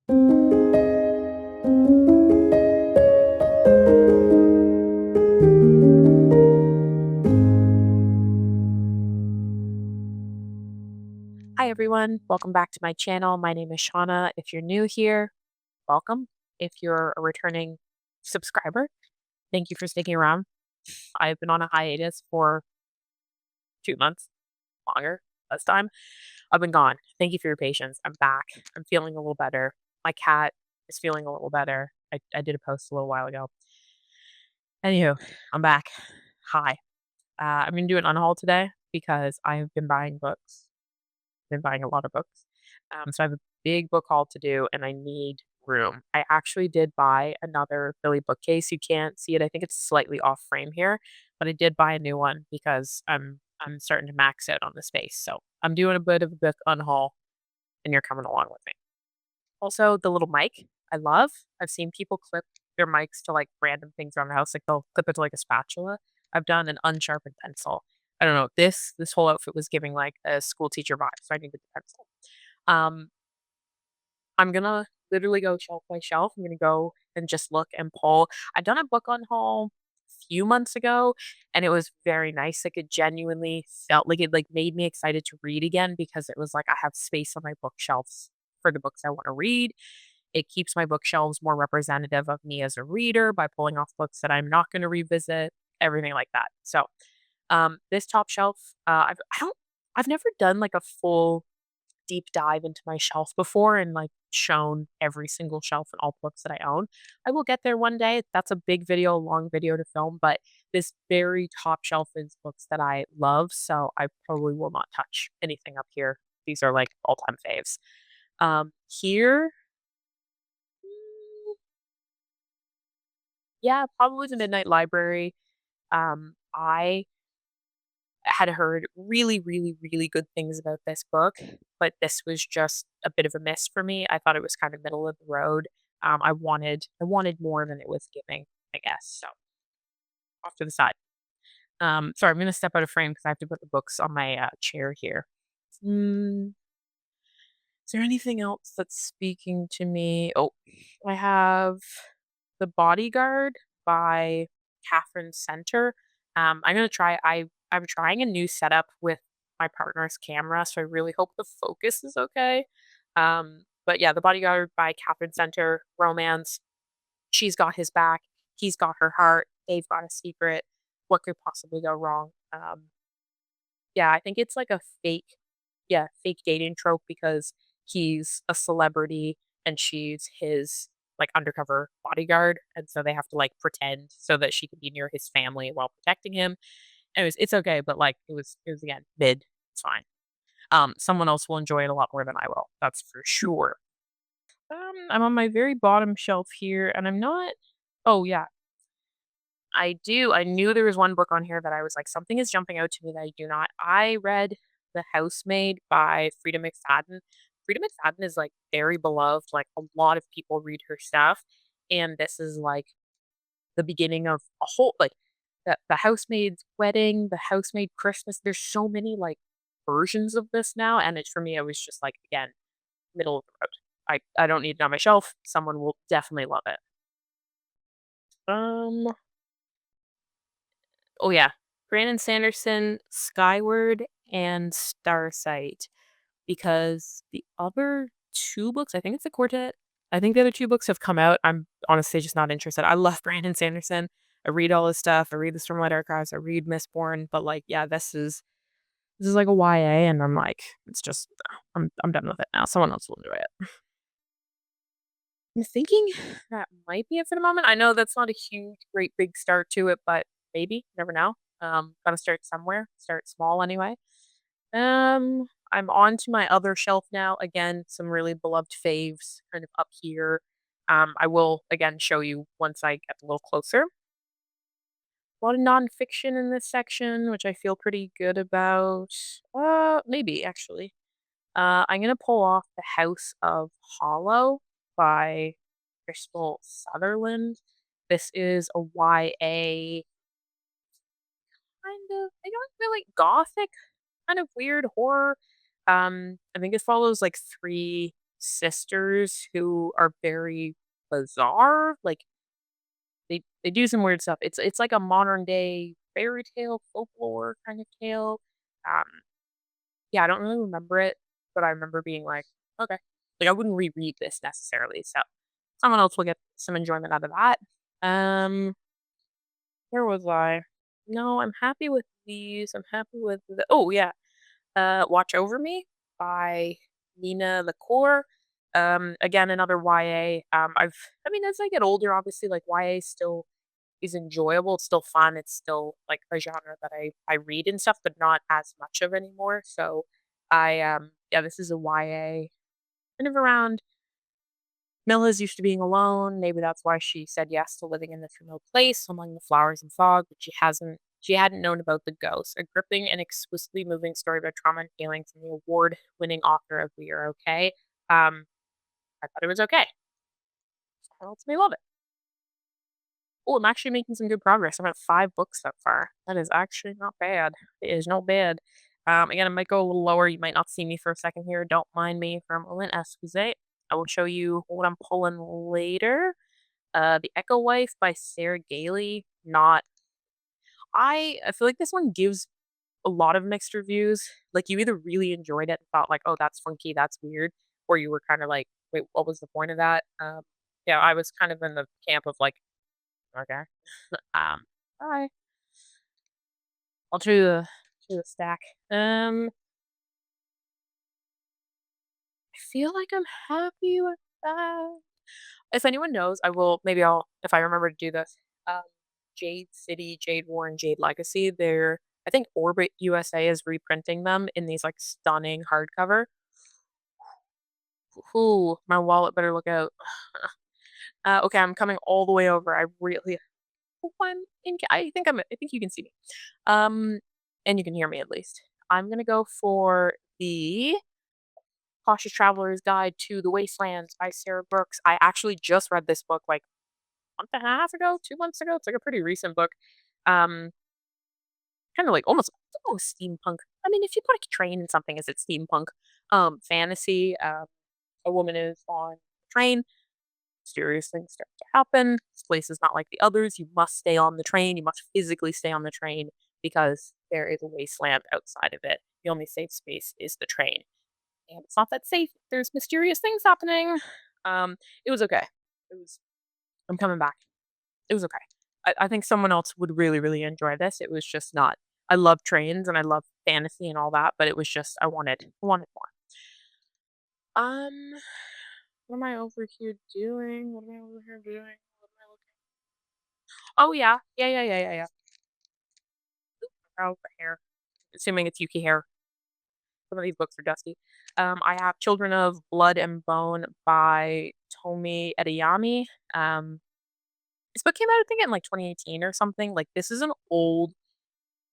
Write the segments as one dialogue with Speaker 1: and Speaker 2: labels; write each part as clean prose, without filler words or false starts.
Speaker 1: Hi, everyone. Welcome back to my channel. My name is Shauna. If you're new here, welcome. If you're a returning subscriber, thank you for sticking around. I've been on a hiatus for 2 months, longer, less time. I've been gone. Thank you for your patience. I'm back. I'm feeling a little better. My cat is feeling a little better. I did a post a little while ago. Anywho, I'm back. Hi. I'm going to do an unhaul today because I have been buying books. Been buying a lot of books. So I have a big book haul to do and I need room. I actually did buy another Philly bookcase. You can't see it. I think it's slightly off frame here, but I did buy a new one because I'm starting to max out on the space. So I'm doing a bit of a book unhaul and you're coming along with me. Also, the little mic I love. I've seen people clip their mics to like random things around the house. Like they'll clip it to like a spatula. I've done an unsharpened pencil. I don't know. This whole outfit was giving like a school teacher vibe, so I needed the pencil. Um, I'm gonna literally go shelf by shelf. I'm gonna go and just look and pull. I've done a book on haul a few months ago, and it was very nice. Like it genuinely felt like it like made me excited to read again because it was like I have space on my bookshelves for the books I want to read. It keeps my bookshelves more representative of me as a reader by pulling off books that I'm not going to revisit, everything like that. So, this top shelf, I've never done like a full deep dive into my shelf before and like shown every single shelf and all books that I own. I will get there one day. That's a big video, long video to film, but this very top shelf is books that I love, so I probably will not touch anything up here. These are like all-time faves. Here, mm, yeah, probably the Midnight Library. I had heard really, really, really good things about this book, but this was just a bit of a miss for me. I thought it was kind of middle of the road. I wanted more than it was giving, I guess. So off to the side. Sorry, I'm gonna step out of frame because I have to put the books on my chair here. Mm, is there anything else that's speaking to me? Oh, I have The Bodyguard by Catherine Center. I'm gonna try. I'm trying a new setup with my partner's camera, so I really hope the focus is okay. But yeah, The Bodyguard by Catherine Center, romance. She's got his back. He's got her heart. They've got a secret. What could possibly go wrong? Yeah, I think it's like a fake dating trope because he's a celebrity and she's his like undercover bodyguard, and so they have to like pretend so that she can be near his family while protecting him. Anyways, it's okay, but like it was again mid. It's fine. Someone else will enjoy it a lot more than I will. That's for sure. I'm on my very bottom shelf here, and I'm not. Oh yeah, I do. I knew there was one book on here that I was like, something is jumping out to me that I do not. I read The Housemaid by Frida McFadden. Frida McFadden is like very beloved. Like a lot of people read her stuff. And this is like the beginning of a whole like the housemaid's wedding, the housemaid Christmas. There's so many like versions of this now. And it's for me, I was just like, again, middle of the road. I don't need it on my shelf. Someone will definitely love it. Um Oh, yeah. Brandon Sanderson, Skyward, and Starsight, because the other 2 books I think it's a quartet. I think the other 2 books have come out. I'm honestly just not interested. I love Brandon Sanderson. I read all his stuff. I read the Stormlight Archives. I read Mistborn, but, like, yeah, this is like a YA, and I'm like, it's just I'm done with it now. Someone else will enjoy it. I'm thinking that might be it for the moment. I know that's not a huge, great big start to it, but maybe, never know. Gotta start somewhere. Start small anyway. I'm on to my other shelf now. Again, some really beloved faves kind of up here. I will again show you once I get a little closer. A lot of nonfiction in this section, which I feel pretty good about. Maybe actually. I'm gonna pull off The House of Hollow by Crystal Sutherland. This is a YA kind of I don't really gothic, kind of weird horror. I think it follows like three. sisters who are very bizarre. Like they do some weird stuff. It's like a modern day fairy tale folklore kind of tale. Um, yeah, I don't really remember it, but I remember being like, okay, like I wouldn't reread this necessarily. So someone else will get some enjoyment out of that. Um, where was I? No, I'm happy with these. I'm happy with oh yeah, Watch Over Me by Nina LaCour. Again, another YA. I mean, as I get older, obviously, like YA still is enjoyable. It's still fun. It's still like a genre that I read and stuff, but not as much of anymore. So, yeah, this is a YA kind of around Milla's used to being alone. Maybe that's why she said yes to living in this remote place among the flowers and fog, but she hadn't known about the ghost. A gripping and exquisitely moving story about trauma and healing from the award-winning author of We Are Okay. Um, I thought it was okay. So lets me love it. Oh, I'm actually making some good progress. I'm at 5 books so far. That is actually not bad. It is not bad. Again, I might go a little lower. You might not see me for a second here. Don't mind me for a moment. Excuse. I will show you what I'm pulling later. The Echo Wife by Sarah Gailey. Not I feel like this one gives a lot of mixed reviews. Like you either really enjoyed it and thought like, "Oh, that's funky, that's weird," or you were kind of like, "Wait, what was the point of that?" Yeah, I was kind of in the camp of like, "Okay." um, I I'll do the stack. I feel like I'm happy with that. If anyone knows, I will maybe I'll if I remember to do this. Um, Jade City, Jade War, and Jade Legacy. They're I think Orbit USA is reprinting them in these like stunning hardcover. Ooh, my wallet better look out. Okay, I'm coming all the way over. I really one in I think you can see me. Um, and you can hear me at least. I'm gonna go for the Cautious Traveler's Guide to the Wastelands by Sarah Brooks. I actually just read this book like a month and a half ago, 2 months ago. It's like a pretty recent book. Um, kind of like almost steampunk. I mean, if you put a train in something, is it steampunk? Fantasy. A woman is on a train. Mysterious things start to happen. This place is not like the others. You must stay on the train. You must physically stay on the train because there is a wasteland outside of it. The only safe space is the train. And it's not that safe. There's mysterious things happening. It was okay. It was I'm coming back. It was okay. I think someone else would really, really enjoy this. It was just not I love trains and I love fantasy and all that, but it was just I wanted more. Um, what am I over here doing? What am I over here doing? What am I looking Oh yeah. Yeah. Oh, the hair. Assuming it's Yuki hair. Some of these books are dusty. I have Children of Blood and Bone by Tomi Edeyami. Um, this book came out, I think, in like 2018 or something. Like, this is an old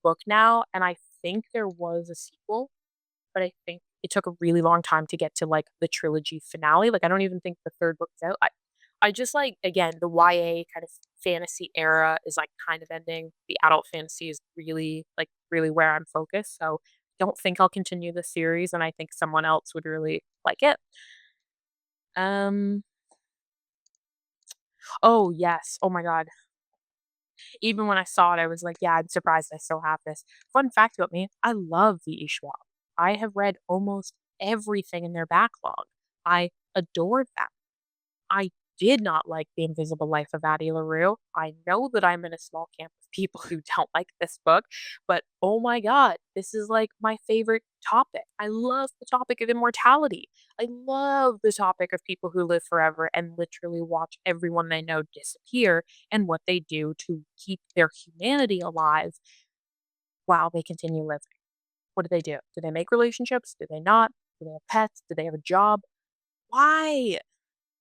Speaker 1: book now, and I think there was a sequel, but I think it took a really long time to get to like the trilogy finale. Like, I don't even think the third book's out. I just like again the YA kind of fantasy era is like kind of ending. The adult fantasy is really where I'm focused. So don't think I'll continue the series, and I think someone else would really like it. Um. Oh yes. Oh my god. Even when I saw it, I was like, yeah, I'm surprised I still have this. Fun fact about me: I love the Ishwal. I have read almost everything in their backlog. I adored them. I did not like The Invisible Life of Addie LaRue. I know that I'm in a small camp of people who don't like this book, but oh my god, this is like my favorite topic. I love the topic of immortality. I love the topic of people who live forever and literally watch everyone they know disappear and what they do to keep their humanity alive while they continue living. What do they do? Do they make relationships? Do they not? Do they have pets? Do they have a job? Why?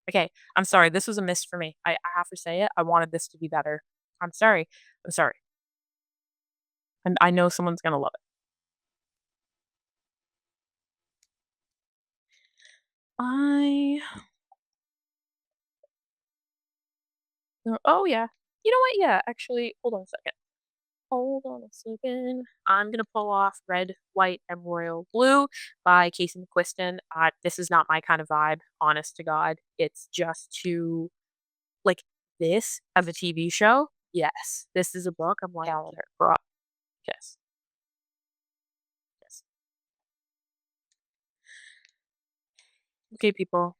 Speaker 1: Okay, I'm sorry, this was a miss for me. I have to say it, I wanted this to be better. I'm sorry. I'm sorry. And I know someone's gonna love it. I oh, yeah. You know what? Yeah, actually, hold on a second. Hold on a second. I'm gonna pull off Red, White, and Royal Blue by Casey McQuiston. This is not my kind of vibe, honest to God. It's just too like this as a TV show. Yes, this is a book. I'm like, calendar, bro. Yes, yes. Okay, people.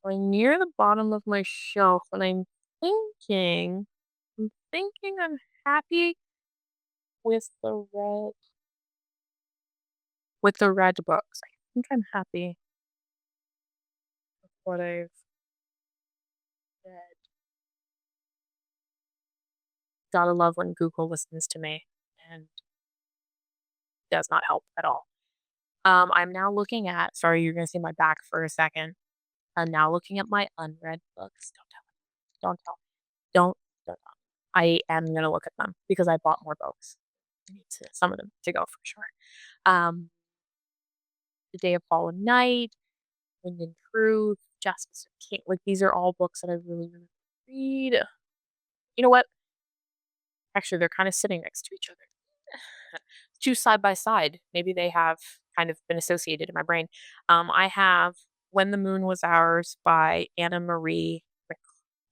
Speaker 1: I'm near the bottom of my shelf, and thinking, I'm happy with the red books. I think I'm happy with what I've read. Gotta love when Google listens to me and does not help at all. I'm now looking at, sorry, you're gonna see my back for a second. I'm now looking at my unread books. Don't tell. Don't tell. Don't. Don't tell. I am gonna look at them because I bought more books. I need some of them to go for sure. Um, The Day of Fallen Night, Wind and Truth, Justice of King. Like these are all books that I really, really read. You know what? Actually, they're kind of sitting next to each other. Two side by side. Maybe they have kind of been associated in my brain. I have When the Moon Was Ours by Anna Marie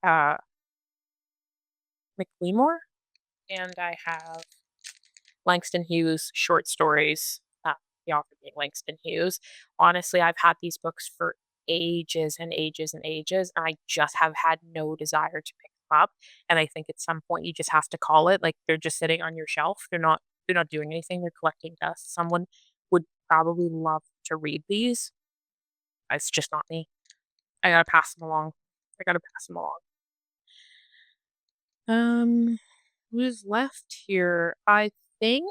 Speaker 1: uh, McLemore, and I have Langston Hughes short stories. The author being Langston Hughes. Honestly, I've had these books for ages and ages and ages, and I just have had no desire to pick them up. And I think at some point you just have to call it. Like they're just sitting on your shelf. They're not doing anything. They're collecting dust. Someone would probably love to read these. It's just not me. I gotta pass them along. I gotta pass them along. Um, who's left here? I think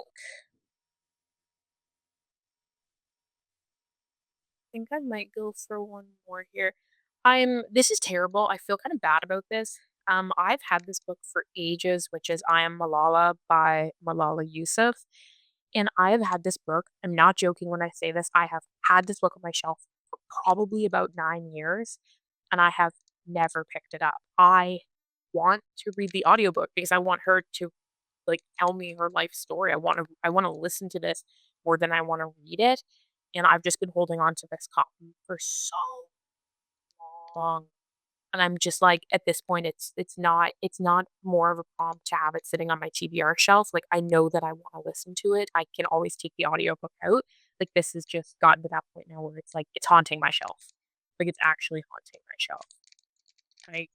Speaker 1: I might go for one more here. This is terrible. I feel kind of bad about this. I've had this book for ages, which is I Am Malala by Malala Yousaf. And I have had this book. I'm not joking when I say this. I have had this book on my shelf for probably about 9 years, and I have never picked it up. I want to read the audiobook because I want her to like tell me her life story. I want to listen to this more than I want to read it. And I've just been holding on to this copy for so long. And I'm just like at this point it's not more of a prompt to have it sitting on my TBR shelf. Like I know that I want to listen to it. I can always take the audiobook out. Like this has just gotten to that point now where it's like it's haunting my shelf. Like it's actually haunting my shelf.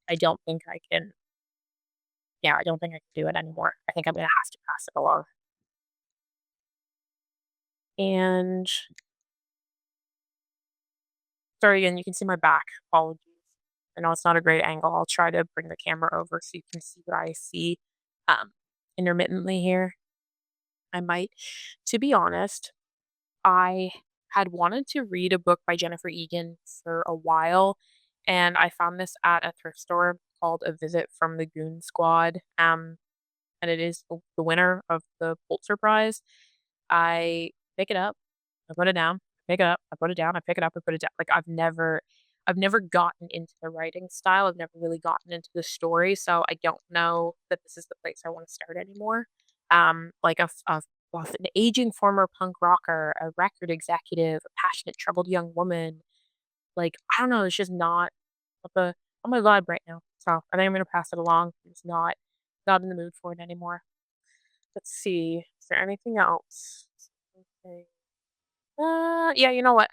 Speaker 1: I don't think I can yeah, I don't think I can do it anymore. I think I'm gonna have to pass it along. And sorry again, you can see my back. Apologies. I know it's not a great angle. I'll try to bring the camera over so you can see what I see um, intermittently here. I might, to be honest, I had wanted to read a book by Jennifer Egan for a while, and I found this at a thrift store called A Visit from the Goon Squad. And it is the winner of the Pulitzer Prize. I pick it up, I put it down, pick it up, I put it down, I pick it up, I put it down. Like I've never gotten into the writing style. I've never really gotten into the story, so I don't know that this is the place I want to start anymore. Like an aging former punk rocker, a record executive, a passionate, troubled young woman. Like I don't know, it's just not on the on my vibe right now. So I think I'm gonna pass it along. I'm just not in the mood for it anymore. Let's see. Is there anything else? Okay. Yeah, you know what?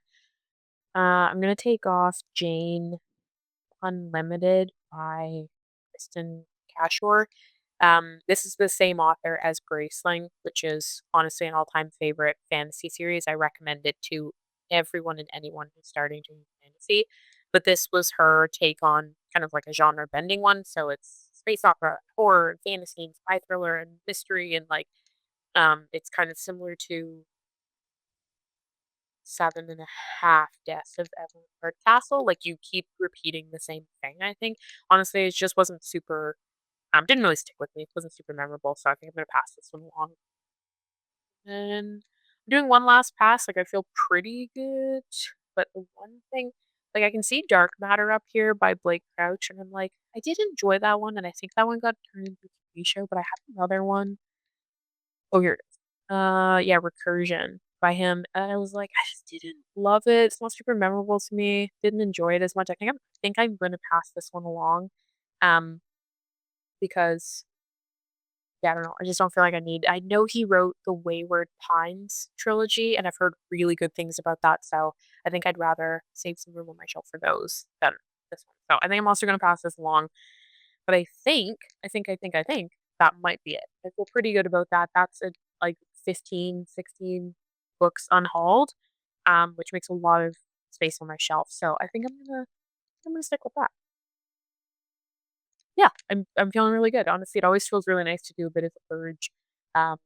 Speaker 1: I'm gonna take off Jane Unlimited by Kristen Cashore. This is the same author as Graceling, which is honestly an all-time favorite fantasy series. I recommend it to everyone and anyone who's starting to read fantasy. But this was her take on kind of like a genre bending one. So it's space opera, horror, fantasy, and spy thriller, and mystery, and like it's kind of similar to 7.5 Deaths of Evelyn Hardcastle. Like you keep repeating the same thing. I think honestly, it just wasn't super. Didn't really stick with me. It wasn't super memorable, so I think I'm gonna pass this one along. And I'm doing one last pass. Like I feel pretty good, but the one thing, like I can see Dark Matter up here by Blake Crouch, and I'm like, I did enjoy that one, and I think that one got turned into a TV show. But I have another one Oh, here it is. Yeah, Recursion by him. I was like, I just didn't love it. It's not super memorable to me. Didn't enjoy it as much. I think I'm gonna pass this one along. Um, because yeah, I don't know. I just don't feel like I know he wrote the Wayward Pines trilogy, and I've heard really good things about that. So I think I'd rather save some room on my shelf for those than this one. So I think I'm also gonna pass this along. But I think that might be it. I feel pretty good about that. That's a, like 15, 16 books unhauled, which makes a lot of space on my shelf. So I think I'm gonna stick with that. Yeah, I'm feeling really good. Honestly, it always feels really nice to do a bit of a purge um,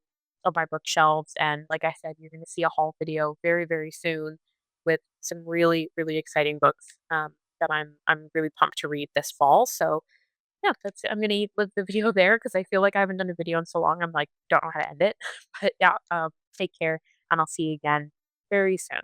Speaker 1: of my bookshelves. And like I said, you're gonna see a haul video very, very soon with some really, really exciting books that I'm really pumped to read this fall. So yeah, that's I'm gonna leave the video there because I feel like I haven't done a video in so long. I'm like, don't know how to end it. But yeah, take care, and I'll see you again very soon.